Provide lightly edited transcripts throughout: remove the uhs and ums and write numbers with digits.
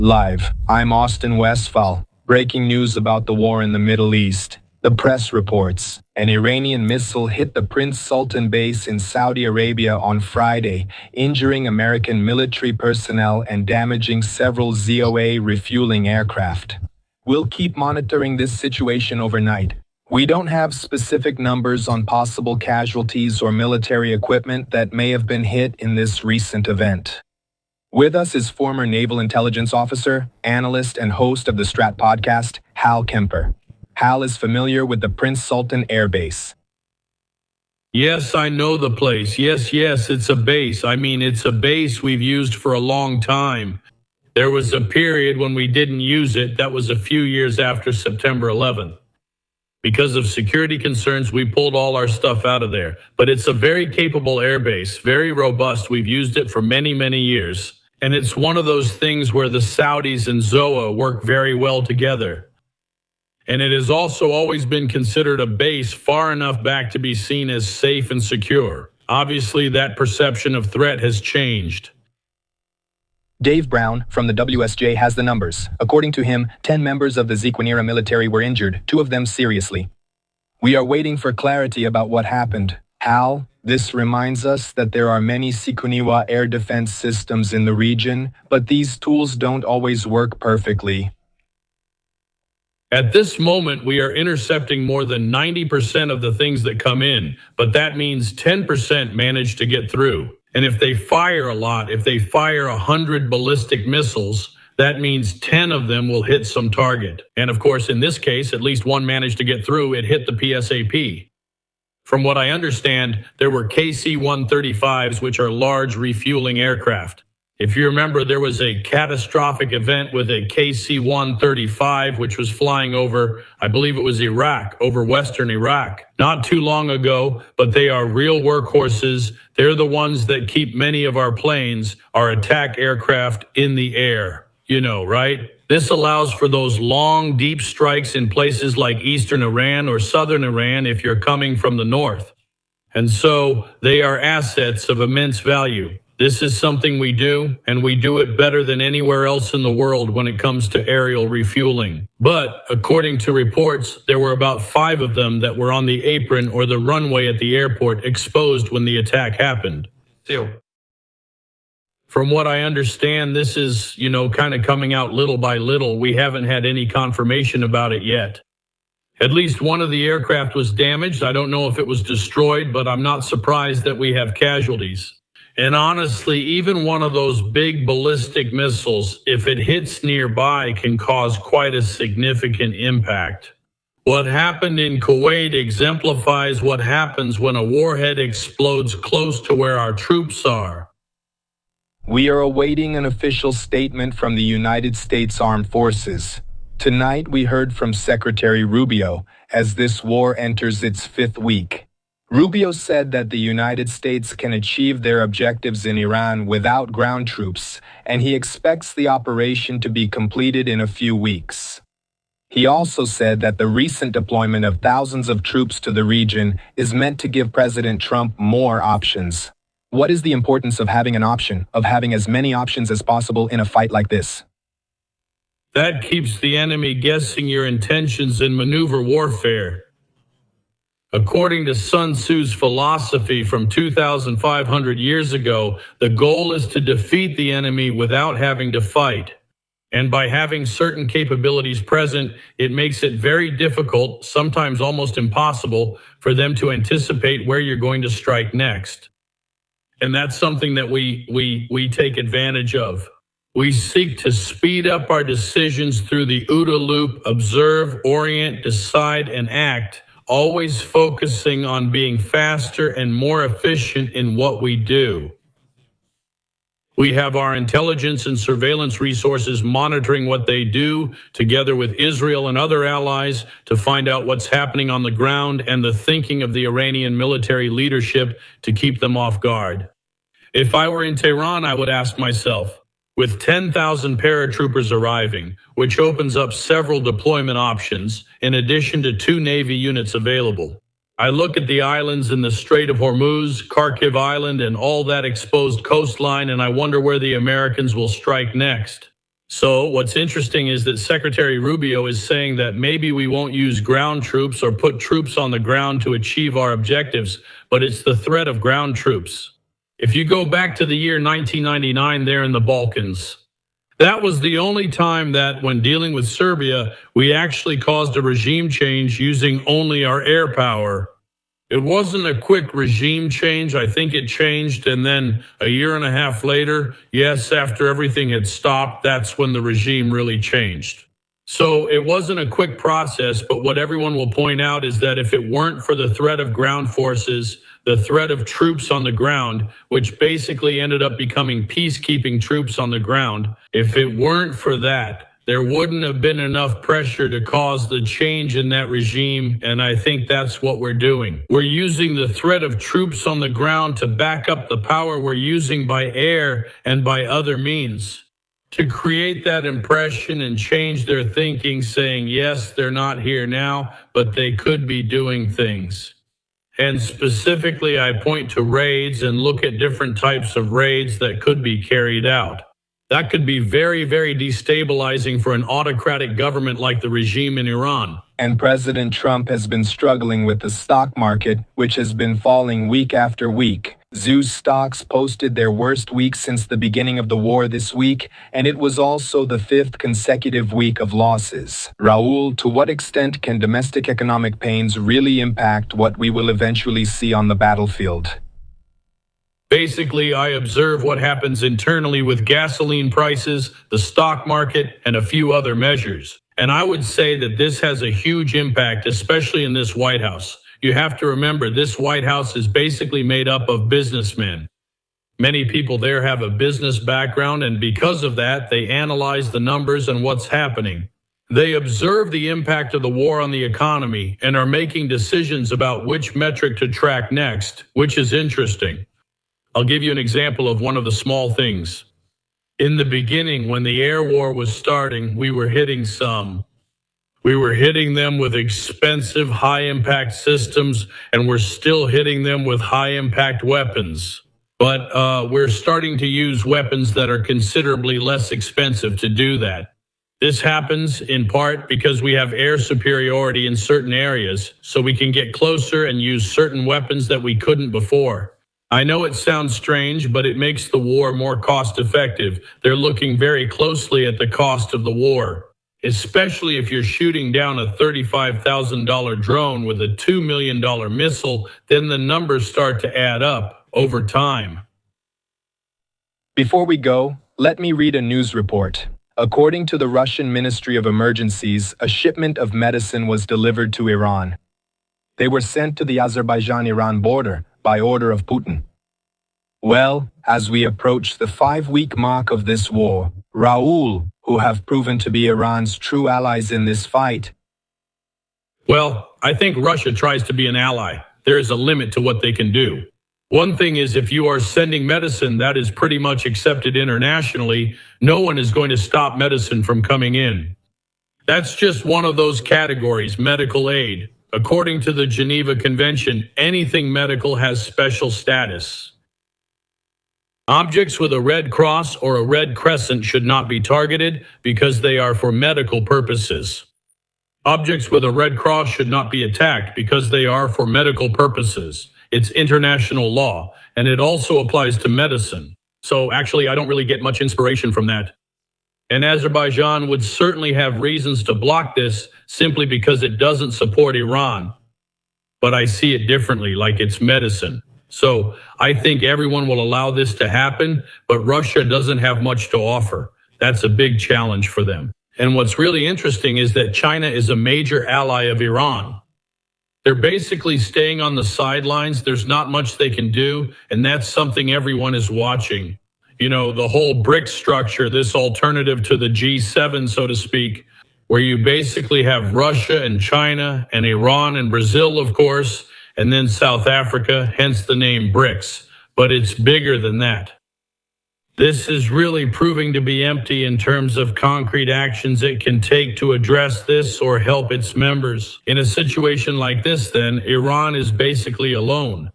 Live, I'm Austin Westphal. Breaking news about the war in the Middle East. The press reports, an Iranian missile hit the Prince Sultan base in Saudi Arabia on Friday, injuring American military personnel and damaging several ZOA refueling aircraft. We'll keep monitoring this situation overnight. We don't have specific numbers on possible casualties or military equipment that may have been hit in this recent event. With us is former Naval Intelligence Officer, analyst, and host of the Strat podcast, Hal Kemper. Hal is familiar with the Prince Sultan Air Base. Yes, I know the place. Yes, it's a base. It's a base we've used for a long time. There was a period when we didn't use it. That was a few years after September 11th. Because of security concerns, we pulled all our stuff out of there. But it's a very capable air base, very robust. We've used it for many, many years. And it's one of those things where the Saudis and ZOA work very well together. And it has also always been considered a base far enough back to be seen as safe and secure. Obviously, that perception of threat has changed. Dave Brown from the WSJ has the numbers. According to him, 10 members of the Ziqwinira military were injured, 2 of them seriously. We are waiting for clarity about what happened. Hal, this reminds us that there are many Ziqwinira air defense systems in the region, but these tools don't always work perfectly. At this moment, we are intercepting more than 90% of the things that come in, but that means 10% manage to get through. And if they fire a lot, if they fire 100 ballistic missiles, that means 10 of them will hit some target. And of course, in this case, at least one managed to get through. It hit the PSAP. From what I understand, there were KC-135s, which are large refueling aircraft. If you remember, there was a catastrophic event with a KC-135, which was flying over, I believe it was Iraq, over western Iraq, not too long ago, but they are real workhorses. They're the ones that keep many of our planes, our attack aircraft, in the air. You know, right? This allows for those long, deep strikes in places like eastern Iran or southern Iran if you're coming from the north. And so they are assets of immense value. This is something we do, and we do it better than anywhere else in the world when it comes to aerial refueling. But according to reports, there were about 5 of them that were on the apron or the runway at the airport exposed when the attack happened. From what I understand, this is, kind of coming out little by little. We haven't had any confirmation about it yet. At least one of the aircraft was damaged. I don't know if it was destroyed, but I'm not surprised that we have casualties. And honestly, even one of those big ballistic missiles, if it hits nearby, can cause quite a significant impact. What happened in Kuwait exemplifies what happens when a warhead explodes close to where our troops are. We are awaiting an official statement from the United States Armed Forces. Tonight we heard from Secretary Rubio as this war enters its 5th week. Rubio said that the United States can achieve their objectives in Iran without ground troops, and he expects the operation to be completed in a few weeks. He also said that the recent deployment of thousands of troops to the region is meant to give President Trump more options. What is the importance of having an option, of having as many options as possible in a fight like this? That keeps the enemy guessing your intentions in maneuver warfare. According to Sun Tzu's philosophy from 2,500 years ago, the goal is to defeat the enemy without having to fight. And by having certain capabilities present, it makes it very difficult, sometimes almost impossible, for them to anticipate where you're going to strike next. And that's something that we take advantage of. We seek to speed up our decisions through the OODA loop: observe, orient, decide, and act, always focusing on being faster and more efficient in what we do. We have our intelligence and surveillance resources monitoring what they do, together with Israel and other allies, to find out what's happening on the ground and the thinking of the Iranian military leadership to keep them off guard. If I were in Tehran, I would ask myself, with 10,000 paratroopers arriving, which opens up several deployment options, in addition to 2 Navy units available. I look at the islands in the Strait of Hormuz, Kharkiv Island, and all that exposed coastline, and I wonder where the Americans will strike next. So what's interesting is that Secretary Rubio is saying that maybe we won't use ground troops or put troops on the ground to achieve our objectives, but it's the threat of ground troops. If you go back to the year 1999 there in the Balkans, that was the only time that, when dealing with Serbia, we actually caused a regime change using only our air power. It wasn't a quick regime change. I think it changed, and then a year and a half later, yes, after everything had stopped, that's when the regime really changed. So it wasn't a quick process, but what everyone will point out is that if it weren't for the threat of ground forces, the threat of troops on the ground, which basically ended up becoming peacekeeping troops on the ground, if it weren't for that, there wouldn't have been enough pressure to cause the change in that regime, and I think that's what we're doing. We're using the threat of troops on the ground to back up the power we're using by air and by other means, to create that impression and change their thinking, saying, yes, they're not here now, but they could be doing things. And specifically, I point to raids and look at different types of raids that could be carried out. That could be very, very destabilizing for an autocratic government like the regime in Iran. And President Trump has been struggling with the stock market, which has been falling week after week. Zeus stocks posted their worst week since the beginning of the war this week, and it was also the fifth consecutive week of losses. Raul, to what extent can domestic economic pains really impact what we will eventually see on the battlefield? Basically, I observe what happens internally with gasoline prices, the stock market, and a few other measures. And I would say that this has a huge impact, especially in this White House. You have to remember, this White House is basically made up of businessmen. Many people there have a business background, and because of that, they analyze the numbers and what's happening. They observe the impact of the war on the economy and are making decisions about which metric to track next, which is interesting. I'll give you an example of one of the small things. In the beginning, when the air war was starting, we were hitting them with expensive high-impact systems, and we're still hitting them with high-impact weapons. But we're starting to use weapons that are considerably less expensive to do that. This happens in part because we have air superiority in certain areas, so we can get closer and use certain weapons that we couldn't before. I know it sounds strange, but it makes the war more cost-effective. They're looking very closely at the cost of the war, especially if you're shooting down a $35,000 drone with a $2 million missile, then the numbers start to add up over time. Before we go, let me read a news report. According to the Russian Ministry of Emergencies, a shipment of medicine was delivered to Iran. They were sent to the Azerbaijan-Iran border by order of Putin. Well, as we approach the 5-week mark of this war, Raul, who have proven to be Iran's true allies in this fight. Well, I think Russia tries to be an ally. There is a limit to what they can do. One thing is, if you are sending medicine that is pretty much accepted internationally, no one is going to stop medicine from coming in. That's just one of those categories, medical aid. According to the Geneva Convention, anything medical has special status. Objects with a red cross or a red crescent should not be targeted because they are for medical purposes. Objects with a red cross should not be attacked because they are for medical purposes. It's international law, and it also applies to medicine. So actually, I don't really get much inspiration from that. And Azerbaijan would certainly have reasons to block this simply because it doesn't support Iran. But I see it differently, like it's medicine. So I think everyone will allow this to happen, but Russia doesn't have much to offer. That's a big challenge for them. And what's really interesting is that China is a major ally of Iran. They're basically staying on the sidelines. There's not much they can do, and that's something everyone is watching. You know, the whole BRICS structure, this alternative to the G7, so to speak, where you basically have Russia and China and Iran and Brazil, of course, and then South Africa, hence the name BRICS. But it's bigger than that. This is really proving to be empty in terms of concrete actions it can take to address this or help its members. In a situation like this, then, Iran is basically alone.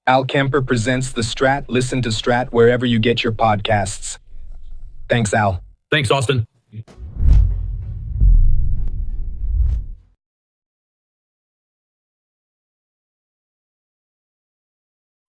Al Kemper presents The Strat. Listen to Strat wherever you get your podcasts. Thanks, Al. Thanks, Austin.